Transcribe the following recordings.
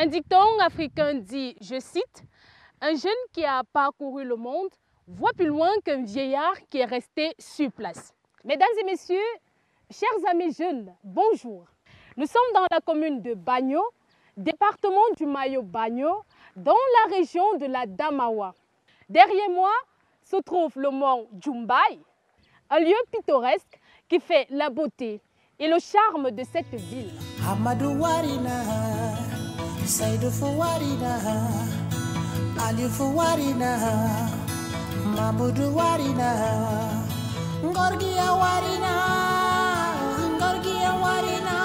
Un dicton africain dit, je cite, « Un jeune qui a parcouru le monde voit plus loin qu'un vieillard qui est resté sur place. » Mesdames et messieurs, chers amis jeunes, bonjour. Nous sommes dans la commune de Bagno, département du Mayo-Bagno, dans la région de la Damawa. Derrière moi se trouve le mont Djumbai, un lieu pittoresque qui fait la beauté et le charme de cette ville. Amadou Warina, Saïdou Fouarina, Ali Fouarina, Mamoudou Warina, Ngorgia Warina, Ngorgia Warina,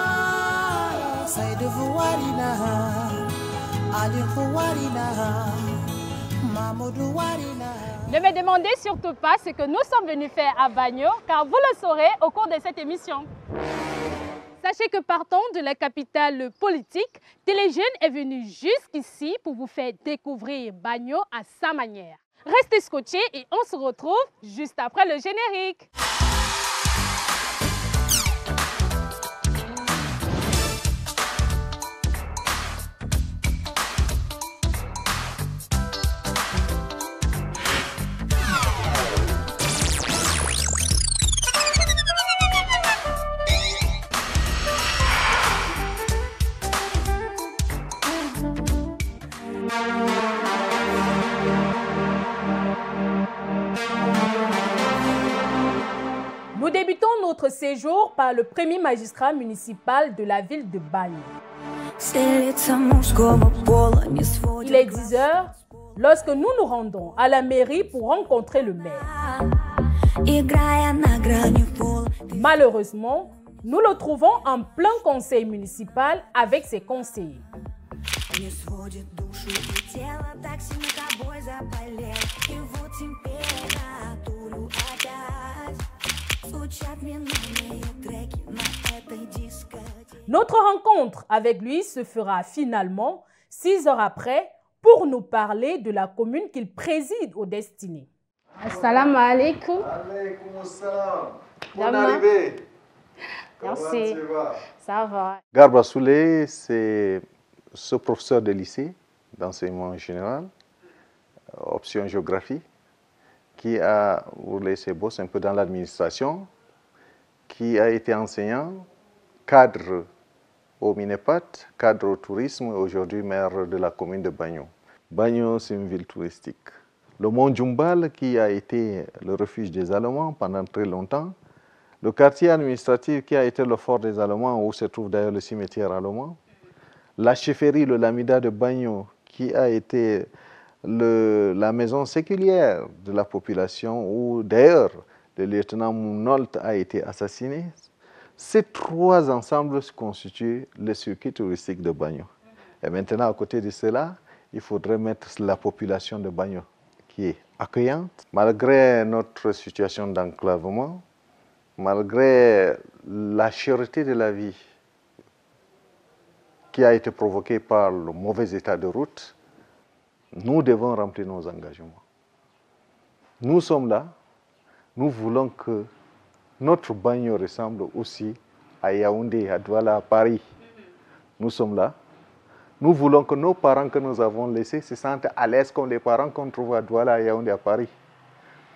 Saïdou Fouarina, Ali Fouarina, Mamoudou Warina. Ne me demandez surtout pas ce que nous sommes venus faire à Bagno, car vous le saurez au cours de cette émission. Sachez que partant de la capitale politique, Téléjeune est venu jusqu'ici pour vous faire découvrir Bagno à sa manière. Restez scotchés et on se retrouve juste après le générique. Nous débutons notre séjour par le premier magistrat municipal de la ville de Bagno. Il est 10 h lorsque nous nous rendons à la mairie pour rencontrer le maire. Malheureusement, nous le trouvons en plein conseil municipal avec ses conseillers. Notre rencontre avec lui se fera finalement 6 heures après pour nous parler de la commune qu'il préside aux destinées. Assalamu alaikum. Alaikum assalam. Bonne Dama. arrivée. Merci. Comment tu vas? Ça va. Garba Souley, c'est ce professeur de lycée d'enseignement général, option géographie, qui a roulé ses bosses un peu dans l'administration, qui a été enseignant, cadre au Minepat, cadre au tourisme, et aujourd'hui maire de la commune de Bagno. Bagno, c'est une ville touristique. Le mont Djumbal, qui a été le refuge des Allemands pendant très longtemps, le quartier administratif qui a été le fort des Allemands, où se trouve d'ailleurs le cimetière allemand, la chefferie, le Lamida de Bagno, qui a été la maison séculière de la population, où d'ailleurs le lieutenant Mounolt a été assassiné. Ces trois ensembles constituent le circuit touristique de Bagno. Et maintenant, à côté de cela, il faudrait mettre la population de Bagno, qui est accueillante, malgré notre situation d'enclavement, malgré la cherté de la vie qui a été provoquée par le mauvais état de route. Nous devons remplir nos engagements. Nous sommes là, nous voulons que notre Bagno ressemble aussi à Yaoundé, à Douala, à Paris. Nous sommes là. Nous voulons que nos parents que nous avons laissés se sentent à l'aise comme les parents qu'on trouve à Douala, à Yaoundé, à Paris.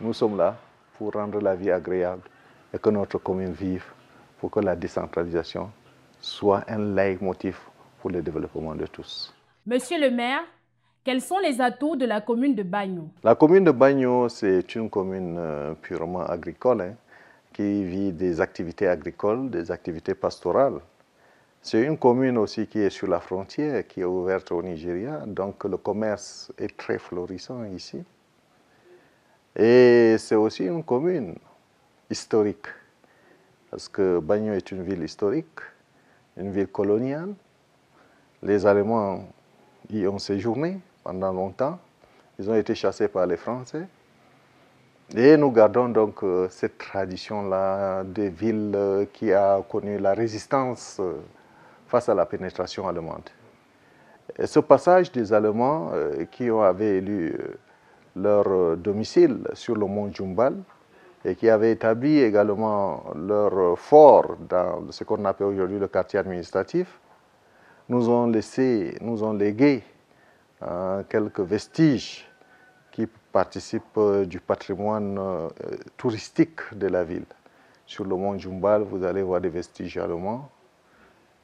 Nous sommes là pour rendre la vie agréable et que notre commune vive, pour que la décentralisation soit un leitmotiv pour le développement de tous. Monsieur le maire, quels sont les atouts de la commune de Bagno? La commune de Bagno, c'est une commune purement agricole, qui vit des activités agricoles, des activités pastorales. C'est une commune aussi qui est sur la frontière, qui est ouverte au Nigeria, donc le commerce est très florissant ici. Et c'est aussi une commune historique, parce que Bagno est une ville historique, une ville coloniale. Les Allemands y ont séjourné pendant longtemps, ils ont été chassés par les Français. Et nous gardons donc cette tradition-là des villes qui a connu la résistance face à la pénétration allemande. Et ce passage des Allemands qui avaient élu leur domicile sur le mont Djumbal et qui avaient établi également leur fort dans ce qu'on appelle aujourd'hui le quartier administratif, nous ont légué quelques vestiges qui participent du patrimoine touristique de la ville. Sur le mont Djumbal, vous allez voir des vestiges allemands.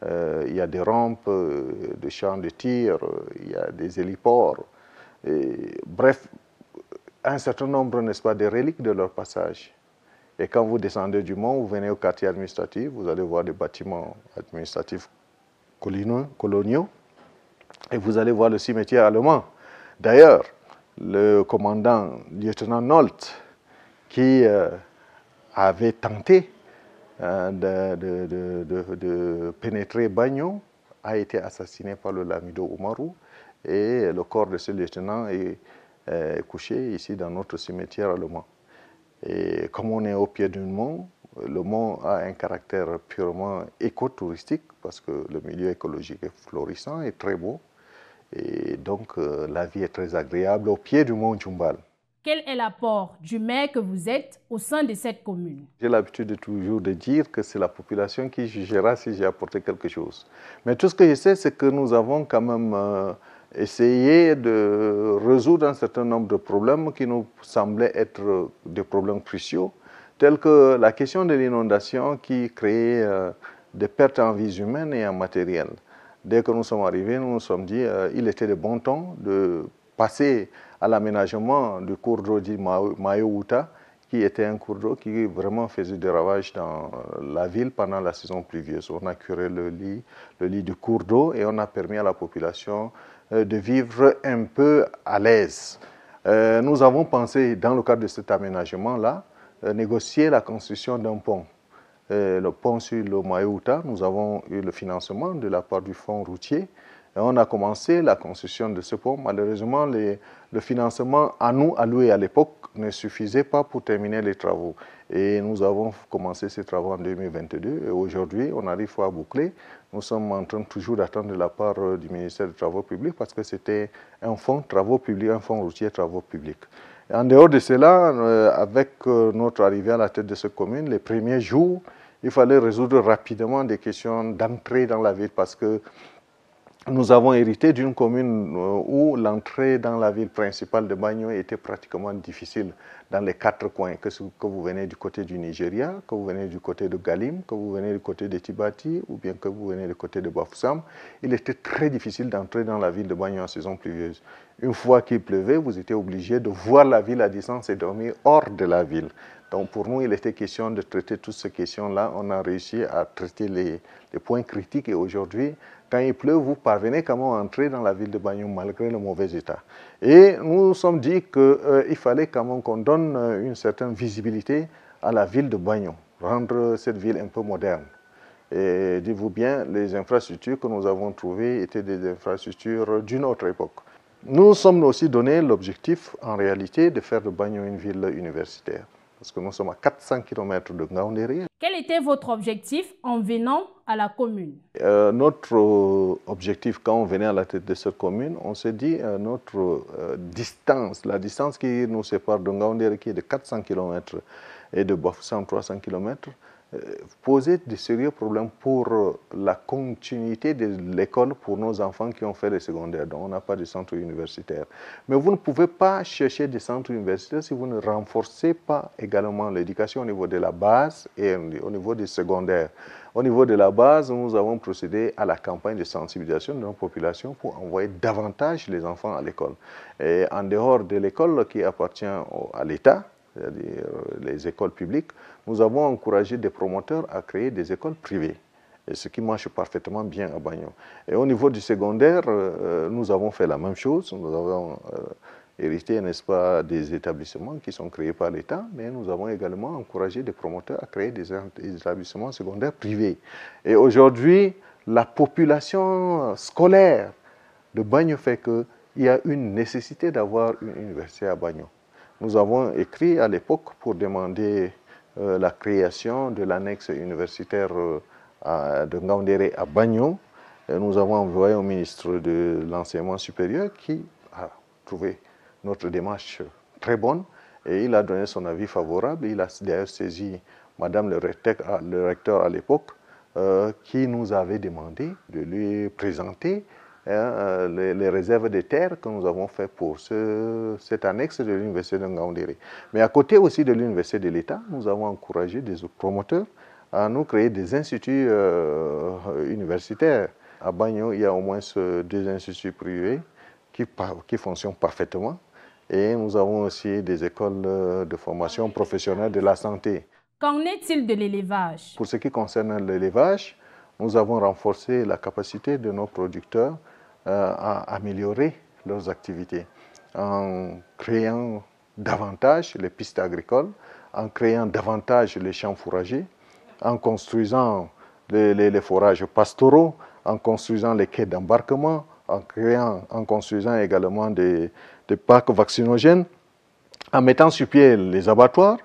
Il y a des rampes, des champs de tir, il y a des héliports. Bref, un certain nombre, n'est-ce pas, de reliques de leur passage. Et quand vous descendez du mont, vous venez au quartier administratif, vous allez voir des bâtiments administratifs coloniaux, et vous allez voir le cimetière allemand. D'ailleurs, le commandant, lieutenant Nolte, qui avait tenté de pénétrer Bagno, a été assassiné par le Lamido Oumarou, et le corps de ce lieutenant est couché ici dans notre cimetière allemand. Et comme on est au pied d'un mont, le mont a un caractère purement écotouristique parce que le milieu écologique est florissant et très beau. Et donc la vie est très agréable au pied du mont Djumbal. Quel est l'apport du maire que vous êtes au sein de cette commune? J'ai l'habitude toujours de dire que c'est la population qui jugera si j'ai apporté quelque chose. Mais tout ce que je sais, c'est que nous avons quand même essayé de résoudre un certain nombre de problèmes qui nous semblaient être des problèmes cruciaux, tels que la question de l'inondation qui créait des pertes en vies humaines et en matériel. Dès que nous sommes arrivés, nous nous sommes dit qu'il était de bon ton de passer à l'aménagement du cours d'eau dit Mayouta, qui était un cours d'eau qui vraiment faisait des ravages dans la ville pendant la saison pluvieuse. On a curé le lit du cours d'eau et on a permis à la population de vivre un peu à l'aise. Nous avons pensé, dans le cadre de cet aménagement-là, négocier la construction d'un pont. Le pont sur le Mayouta, nous avons eu le financement de la part du fonds routier. Et on a commencé la construction de ce pont. Malheureusement, le financement à nous alloué à l'époque ne suffisait pas pour terminer les travaux. Et nous avons commencé ces travaux en 2022. Et aujourd'hui, on arrive à boucler. Nous sommes en train toujours d'attendre de la part du ministère des Travaux publics parce que c'était un fonds travaux publics, un fonds routier travaux publics. Et en dehors de cela, avec notre arrivée à la tête de cette commune, les premiers jours, il fallait résoudre rapidement des questions d'entrée dans la ville parce que nous avons hérité d'une commune où l'entrée dans la ville principale de Bagno était pratiquement difficile dans les quatre coins, que vous venez du côté du Nigeria, que vous venez du côté de Galim, que vous venez du côté de Tibati ou bien que vous venez du côté de Bafoussam. Il était très difficile d'entrer dans la ville de Bagno en saison pluvieuse. Une fois qu'il pleuvait, vous étiez obligé de voir la ville à distance et dormir hors de la ville. Donc pour nous, il était question de traiter toutes ces questions-là. On a réussi à traiter les points critiques et aujourd'hui, quand il pleut, vous parvenez quand même à entrer dans la ville de Bagno malgré le mauvais état. Et nous nous sommes dit qu'il fallait quand même qu'on donne une certaine visibilité à la ville de Bagno, rendre cette ville un peu moderne. Et dites-vous bien, les infrastructures que nous avons trouvées étaient des infrastructures d'une autre époque. Nous nous sommes aussi donné l'objectif, en réalité, de faire de Bagno une ville universitaire. Parce que nous sommes à 400 km de Ngaoundéré. Quel était votre objectif en venant à la commune? Notre objectif, quand on venait à la tête de cette commune, on s'est dit notre distance, la distance qui nous sépare de Ngaoundéré, qui est de 400 km, et de Bafoussam, 300 km, posait de sérieux problèmes pour la continuité de l'école pour nos enfants qui ont fait les secondaires. Donc on n'a pas de centre universitaire. Mais vous ne pouvez pas chercher des centres universitaires si vous ne renforcez pas également l'éducation au niveau de la base et au niveau des secondaires. Au niveau de la base, nous avons procédé à la campagne de sensibilisation de nos populations pour envoyer davantage les enfants à l'école. Et en dehors de l'école qui appartient à l'État, c'est-à-dire les écoles publiques, nous avons encouragé des promoteurs à créer des écoles privées, et ce qui marche parfaitement bien à Bagno. Et au niveau du secondaire, nous avons fait la même chose. Nous avons hérité, n'est-ce pas, des établissements qui sont créés par l'État, mais nous avons également encouragé des promoteurs à créer des établissements secondaires privés. Et aujourd'hui, la population scolaire de Bagno fait qu'il y a une nécessité d'avoir une université à Bagno. Nous avons écrit à l'époque pour demander la création de l'annexe universitaire de Ngaoundéré à Bagno. Nous avons envoyé au ministre de l'Enseignement supérieur qui a trouvé notre démarche très bonne et il a donné son avis favorable. Il a d'ailleurs saisi Madame le recteur à l'époque qui nous avait demandé de lui présenter les réserves de terre que nous avons fait pour cette annexe de l'université de Ngaoundéré. Mais à côté aussi de l'université de l'État, nous avons encouragé des promoteurs à nous créer des instituts universitaires. À Bagno, il y a au moins 2 instituts privés qui fonctionnent parfaitement. Et nous avons aussi des écoles de formation professionnelle de la santé. Qu'en est-il de l'élevage? Pour ce qui concerne l'élevage, nous avons renforcé la capacité de nos producteurs à améliorer leurs activités en créant davantage les pistes agricoles, en créant davantage les champs fourragers, en construisant les forages pastoraux, en construisant les quais d'embarquement, en construisant également des parcs vaccinogènes, en mettant sur pied les abattoirs,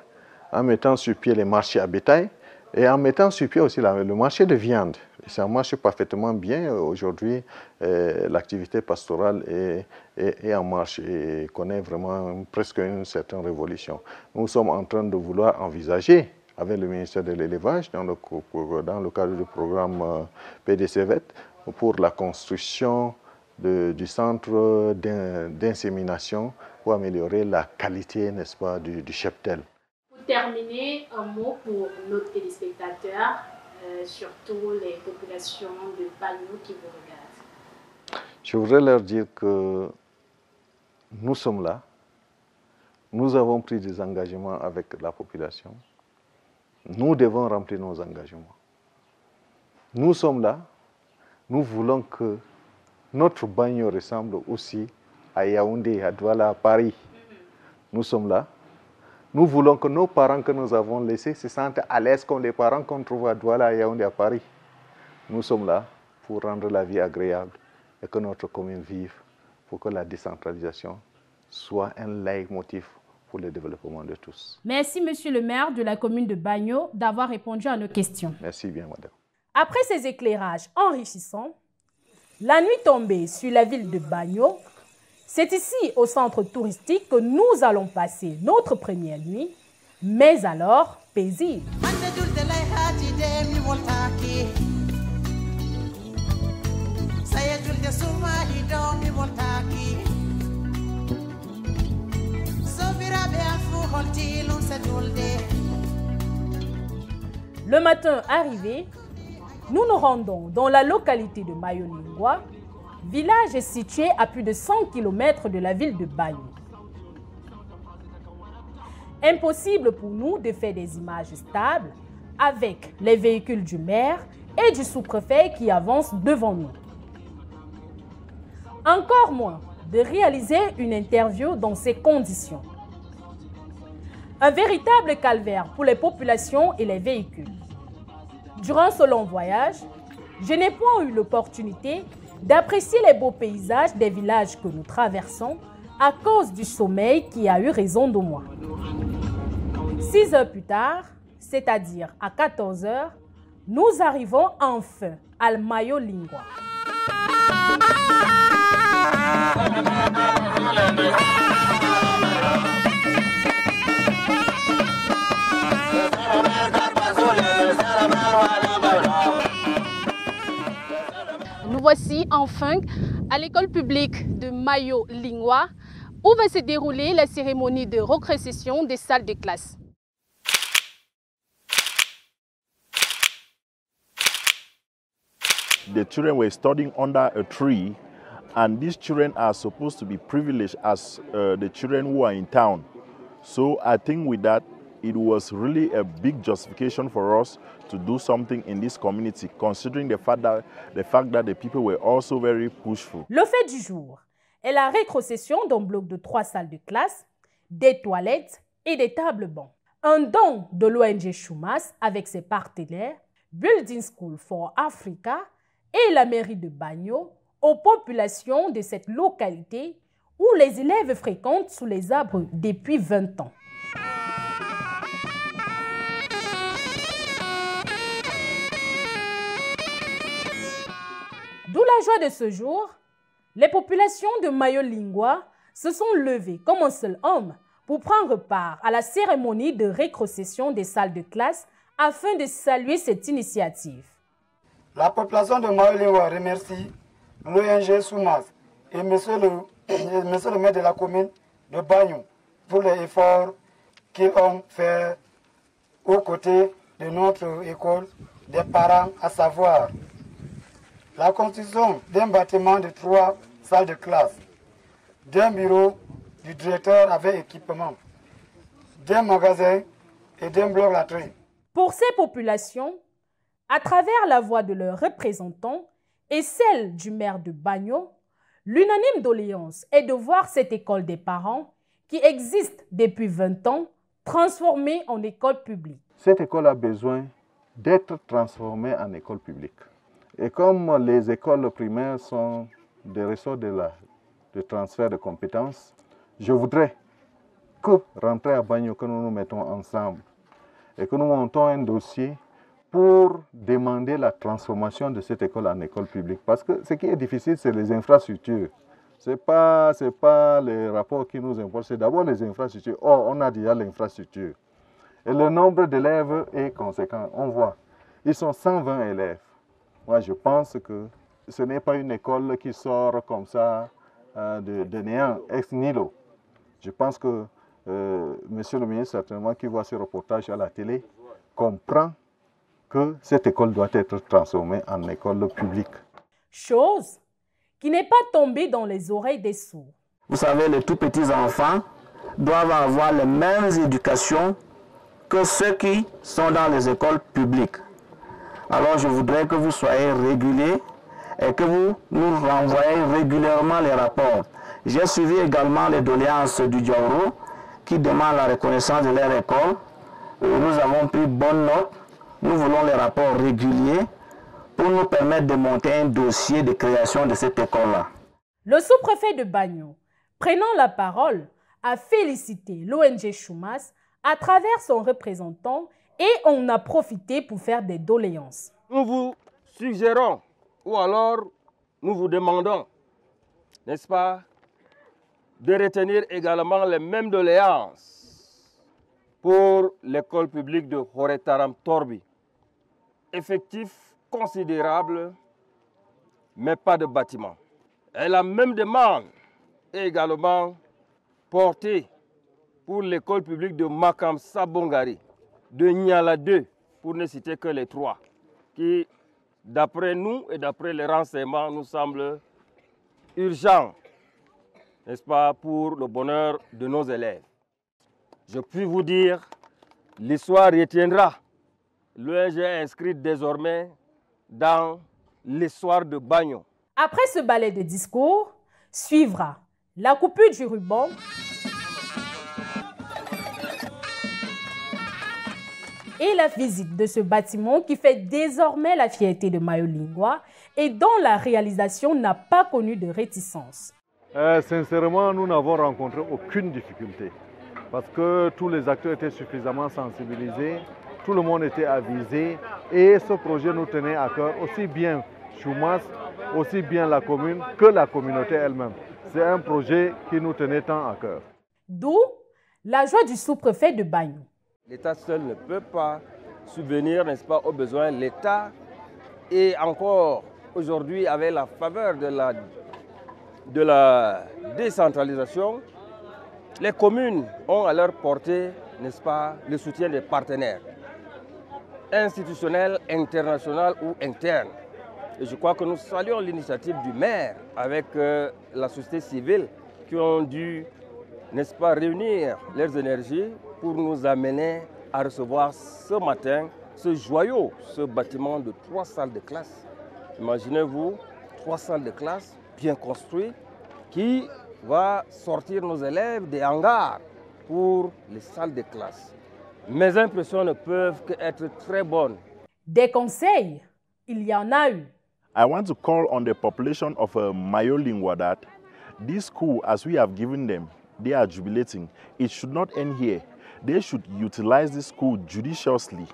en mettant sur pied les marchés à bétail et en mettant sur pied aussi le marché de viande. Ça marche parfaitement bien. Aujourd'hui, l'activité pastorale est en marche et connaît vraiment presque une certaine révolution. Nous sommes en train de vouloir envisager, avec le ministère de l'Élevage, dans le cadre du programme PDCVET, pour la construction du centre d'insémination pour améliorer la qualité, n'est-ce pas, du cheptel. Pour terminer, un mot pour nos téléspectateurs, surtout les populations de Bagno qui vous regardent. Je voudrais leur dire que nous sommes là, nous avons pris des engagements avec la population, nous devons remplir nos engagements. Nous sommes là, nous voulons que notre Bagno ressemble aussi à Yaoundé, à Douala, à Paris. Nous sommes là. Nous voulons que nos parents que nous avons laissés se sentent à l'aise comme les parents qu'on trouve à Douala, à Yaoundé, à Paris. Nous sommes là pour rendre la vie agréable et que notre commune vive, pour que la décentralisation soit un leitmotiv pour le développement de tous. Merci, monsieur le maire de la commune de Bagno, d'avoir répondu à nos questions. Merci bien, madame. Après ces éclairages enrichissants, la nuit tombée sur la ville de Bagno, c'est ici, au centre touristique, que nous allons passer notre première nuit, mais alors paisible. Le matin arrivé, nous nous rendons dans la localité de Mayo Lingua, village situé à plus de 100 km de la ville de Bagno. Impossible pour nous de faire des images stables avec les véhicules du maire et du sous-préfet qui avancent devant nous. Encore moins de réaliser une interview dans ces conditions. Un véritable calvaire pour les populations et les véhicules. Durant ce long voyage, je n'ai point eu l'opportunité d'apprécier les beaux paysages des villages que nous traversons à cause du sommeil qui a eu raison de moi. 6 heures plus tard, c'est-à-dire à 14 heures, nous arrivons enfin à Mayo Lingua. Nous voici enfin à l'école publique de Mayo Lingua où va se dérouler la cérémonie de récréation des salles de classe. The children were studying under a tree, and these children are supposed to be privileged as the children who are in town. So I think with that, it was really a big justification for us to do something in this community, considering the fact that the people were also very pushful. Le fait du jour est la rétrocession d'un bloc de 3 salles de classe, des toilettes et des tables bancs. Un don de l'ONG Chumas avec ses partenaires, Building School for Africa et la mairie de Bagno aux populations de cette localité où les élèves fréquentent sous les arbres depuis 20 ans. D'où la joie de ce jour, les populations de Mayo Lingua se sont levées comme un seul homme pour prendre part à la cérémonie de rétrocession des salles de classe afin de saluer cette initiative. La population de Mayo-Lingua remercie l'ONG Soumas et monsieur le maire de la commune de Bagno pour les efforts qu'ils ont fait aux côtés de notre école des parents, à savoir la construction d'un bâtiment de 3 salles de classe, d'un bureau du directeur avec équipement, d'un magasin et d'un bloc latrine. Pour ces populations, à travers la voix de leurs représentants et celle du maire de Bagno, l'unanime doléance est de voir cette école des parents, qui existe depuis 20 ans, transformée en école publique. Cette école a besoin d'être transformée en école publique. Et comme les écoles primaires sont des ressorts de transfert de compétences, je voudrais que, rentrer à Bagno, que nous nous mettons ensemble et que nous montons un dossier pour demander la transformation de cette école en école publique. Parce que ce qui est difficile, c'est les infrastructures. Ce n'est pas les rapports qui nous importent, c'est d'abord les infrastructures. Or, on a déjà l'infrastructure. Et le nombre d'élèves est conséquent. On voit, ils sont 120 élèves. Moi, je pense que ce n'est pas une école qui sort comme ça de néant, ex nihilo. Je pense que monsieur le ministre, certainement, qui voit ce reportage à la télé, comprend que cette école doit être transformée en école publique. Chose qui n'est pas tombée dans les oreilles des sourds. Vous savez, les tout petits enfants doivent avoir les mêmes éducations que ceux qui sont dans les écoles publiques. Alors je voudrais que vous soyez réguliers et que vous nous renvoyez régulièrement les rapports. J'ai suivi également les doléances du Diaouro qui demandent la reconnaissance de leur école. Nous avons pris bonne note. Nous voulons les rapports réguliers pour nous permettre de monter un dossier de création de cette école-là. Le sous-préfet de Bagno, prenant la parole, a félicité l'ONG Choumas à travers son représentant et on a profité pour faire des doléances. Nous vous suggérons, ou alors nous vous demandons, n'est-ce pas, de retenir également les mêmes doléances pour l'école publique de Horetaram Torbi. Effectif considérable, mais pas de bâtiment. Et la même demande est également portée pour l'école publique de Makam Sabongari, de Niala 2, pour ne citer que les 3, qui, d'après nous et d'après les renseignements, nous semblent urgents, n'est-ce pas, pour le bonheur de nos élèves. Je puis vous dire, l'histoire retiendra. L'ONG est inscrite désormais dans l'histoire de Bagno. Après ce ballet de discours, suivra la coupure du ruban, et la visite de ce bâtiment qui fait désormais la fierté de Mayo-Lingua et dont la réalisation n'a pas connu de réticence. Sincèrement, nous n'avons rencontré aucune difficulté parce que tous les acteurs étaient suffisamment sensibilisés, tout le monde était avisé et ce projet nous tenait à cœur, aussi bien Choumas, aussi bien la commune que la communauté elle-même. C'est un projet qui nous tenait tant à cœur. D'où la joie du sous-préfet de Bagno. L'État seul ne peut pas subvenir, n'est-ce pas, aux besoins. L'État est encore aujourd'hui, avec la faveur de la décentralisation, les communes ont à leur portée, n'est-ce pas, le soutien des partenaires institutionnels, internationaux ou internes. Et je crois que nous saluons l'initiative du maire avec la société civile qui ont dû, n'est-ce pas, réunir leurs énergies pour nous amener à recevoir ce matin ce joyau, ce bâtiment de 3 salles de classe. Imaginez-vous, 3 salles de classe bien construites qui va sortir nos élèves des hangars pour les salles de classe. Mes impressions ne peuvent qu'être très bonnes. Des conseils, il y en a eu. I want to call on the population of Mayo-Lingua that this school, as we have given them, they are jubilating. It should not end here. They should utilize this school judiciously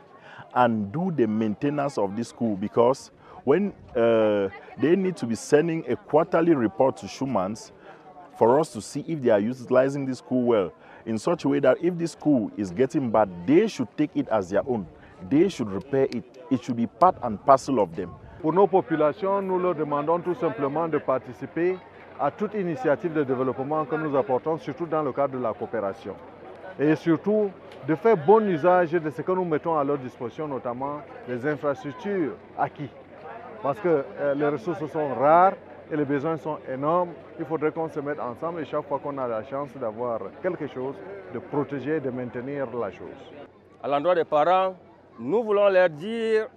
and do the maintenance of this school, because when they need to be sending a quarterly report to Schumans for us to see if they are utilizing this school well, in such a way that if this school is getting bad, they should take it as their own. They should repair it. It should be part and parcel of them. Pour nos populations, nous leur demandons tout simplement de participer à toute initiative de développement que nous apportons, surtout dans le cadre de la coopération. Et surtout, de faire bon usage de ce que nous mettons à leur disposition, notamment les infrastructures acquises. Parce que les ressources sont rares et les besoins sont énormes. Il faudrait qu'on se mette ensemble et chaque fois qu'on a la chance d'avoir quelque chose, de protéger, de maintenir la chose. À l'endroit des parents, nous voulons leur dire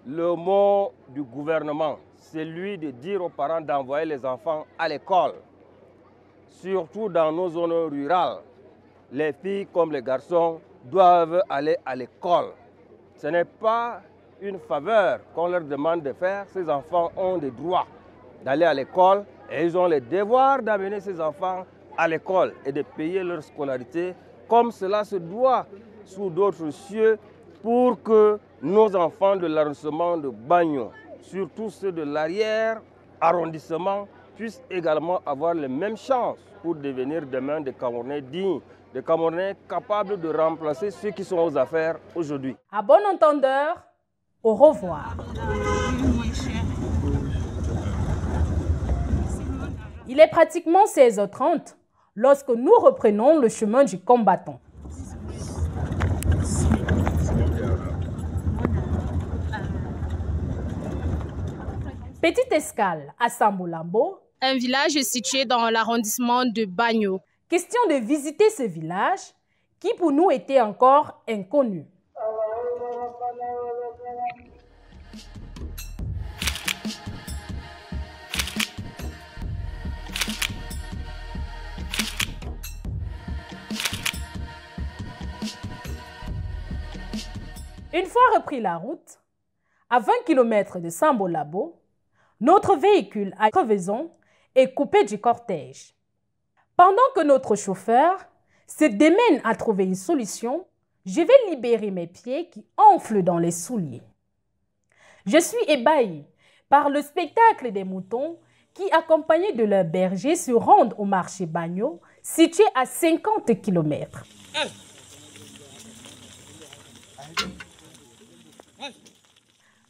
le mot du gouvernement, celui de dire aux parents d'envoyer les enfants à l'école, surtout dans nos zones rurales. Les filles comme les garçons doivent aller à l'école. Ce n'est pas une faveur qu'on leur demande de faire. Ces enfants ont des droits d'aller à l'école et ils ont le devoir d'amener ces enfants à l'école et de payer leur scolarité comme cela se doit sous d'autres cieux pour que nos enfants de l'arrondissement de Bagno, surtout ceux de l'arrière-arrondissement, puissent également avoir les mêmes chances pour devenir demain des Camerounais dignes, des Camerounais capables de remplacer ceux qui sont aux affaires aujourd'hui. À bon entendeur, au revoir. Il est pratiquement 16h30 lorsque nous reprenons le chemin du combattant. Petite escale à Sambolambo, un village situé dans l'arrondissement de Bagno. Question de visiter ce village qui pour nous était encore inconnu. Une fois repris la route, à 20 km de Sambolabo, notre véhicule à crevaison est coupé du cortège. Pendant que notre chauffeur se démène à trouver une solution, je vais libérer mes pieds qui enflent dans les souliers. Je suis ébahi par le spectacle des moutons qui, accompagnés de leurs bergers, se rendent au marché Bagno, situé à 50 km.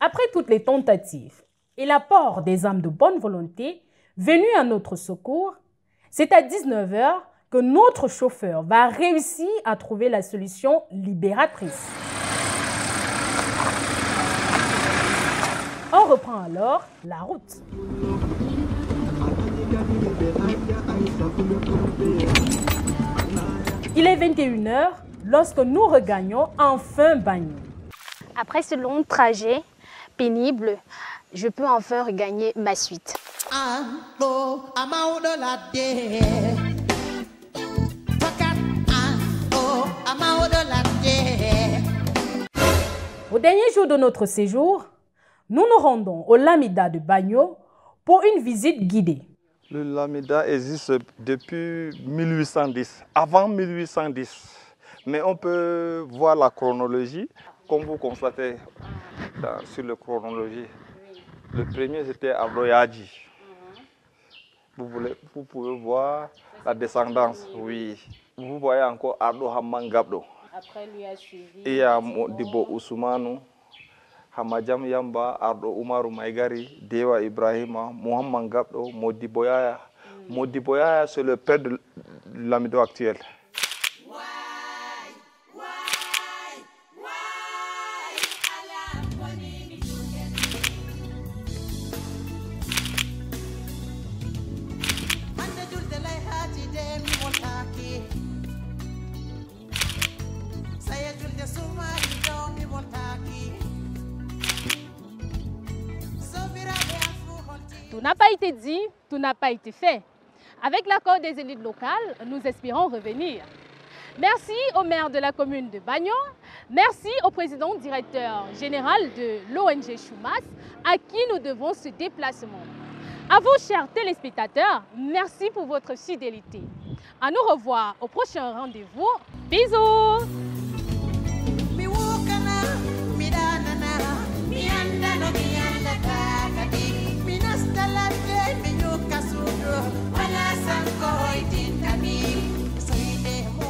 Après toutes les tentatives et l'apport des âmes de bonne volonté venues à notre secours, c'est à 19 h que notre chauffeur va réussir à trouver la solution libératrice. On reprend alors la route. Il est 21 h lorsque nous regagnons enfin Bagno. Après ce long trajet pénible, je peux enfin regagner ma suite. Au dernier jour de notre séjour, nous nous rendons au Lamida de Bagno pour une visite guidée. Le Lamida existe depuis 1810, avant 1810. Mais on peut voir la chronologie, comme vous constatez sur la chronologie. Le premier, c'était Abroyadji. Vous pouvez voir la descendance, oui. Vous voyez encore Ardo Hamangabdo. Après lui a suivi. Et à Modibo Ousmane, Hamadjam Yamba, Ardo Umaru Maigari, Dewa Ibrahima, Mohamed Gabdo, Modibo Yaya. Modibo Yaya, c'est le père de l'Amido actuel. Tout n'a pas été dit, tout n'a pas été fait. Avec l'accord des élites locales, nous espérons revenir. Merci au maire de la commune de Bagno, merci au président directeur général de l'ONG Choumas, à qui nous devons ce déplacement. À vous, chers téléspectateurs, merci pour votre fidélité. À nous revoir au prochain rendez-vous. Bisous!